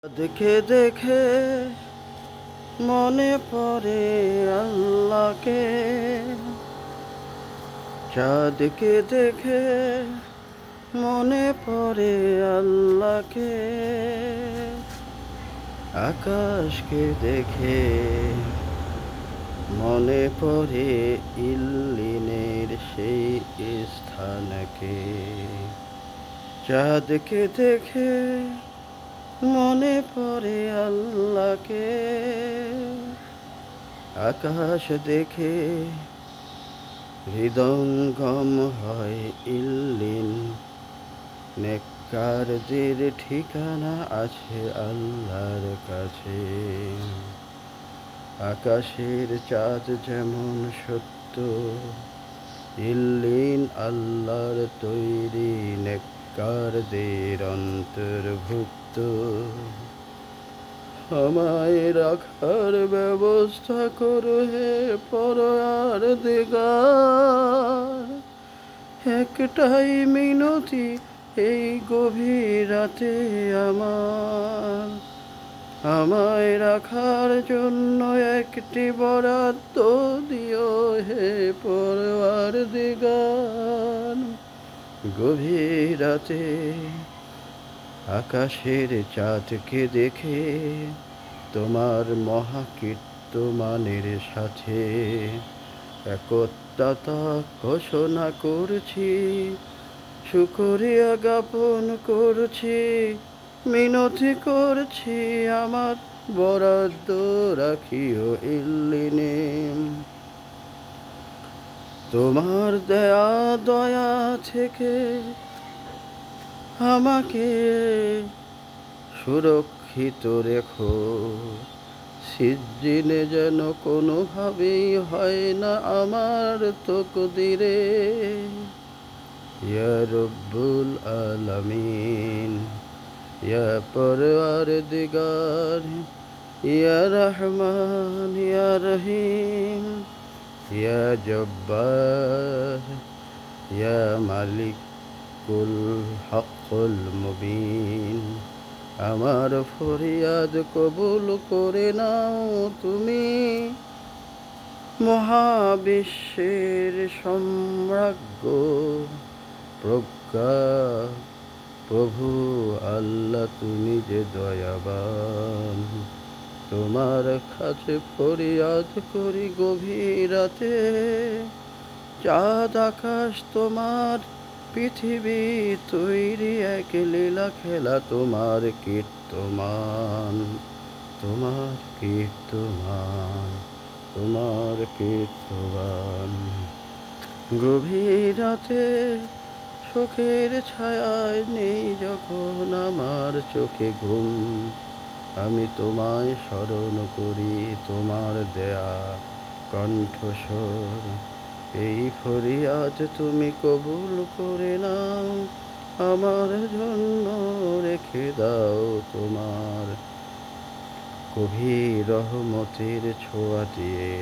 দেখে দেখে মনে পড়ে আল্লাহকে, চাঁদকে দেখে মনে পড়ে আল্লাহকে, আকাশকে দেখে মনে পড়ে ইল্লিনের সেই স্থানকে। চাঁদকে দেখে মনে পড়ে আল্লাহকে, আকাশ দেখে হৃদয়ঙ্গম হয় ইল্লিন। নেককারদের ঠিকানা আছে আল্লাহর কাছে। আকাশের চাঁদ যেমন সত্য, ইল্লিন আল্লাহর তৈরি নেককারদের অন্তর্ভুক্ত। আমায় রাখার ব্যবস্থা করো হে পরওয়ারদিগার, একটাই মিনতি এই গভীর রাতে আমার। আমায় রাখার জন্য একটি বরাদ্দ দিও হে পরওয়ারদিগার। গভীর রাতে আকাশের চাঁদকে দেখে তোমার মহাকীর্তমানের সাথে একত্বতা ঘোষণা করছি, শুকরিয়া জ্ঞাপন করছি, মিনতি করছি আমার বরাদ্দ রাখিও ইল্লিনে। তোমার দয়া দয়া থেকে আমাকে সুরক্ষিত রেখো, সিজ্জিনে যেন কোনোভাবেই হয় না আমার তকদিরে। ইয়া রব্বুল আলামিন, ইয়া পরওয়ারদিগার, ইয়া রহমান, ইয়া রহিম, ইয়া জব্বার, ইয়া মালিকুল হকুল মুবিন। আমার ফরিয়াদ কবুল করে নাও তুমি, মহাবিশ্বের সম্রাজ্ঞ প্রজ্ঞা প্রভু আল্লাহ, তুমি যে দয়াবান। তোমার কাছে ফরিয়াদ করি গভীর রাতে, চাঁদ আকাশ তোমার পৃথিবী তৈরি এক লীলা খেলা, তোমার কীর্তমান, তোমার কীর্তমান, তোমার কীর্তমান। গভীর রাতে চোখের ছায়ায় নেই যখন আমার চোখে ঘুম, আমি তোমায় স্মরণ করি, তোমার দেয়া কণ্ঠস্বর। এই ফরিয়াদ তুমি কবুল করে নাও, আমার জন্য রেখে দাও তোমার গভীর রহমতের ছোঁয়া দিয়ে।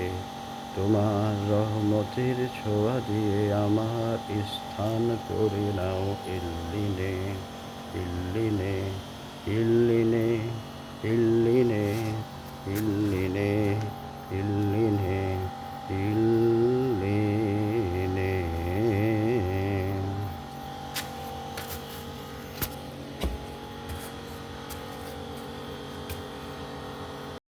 তোমার রহমতের ছোঁয়া দিয়ে আমার স্থান করে নাও ইল্লিনে, ইল্লিনে, ইল্লিনে, ইল্লিনে, ইল্লিনে, ইল্লিনে, ইল্লিনে।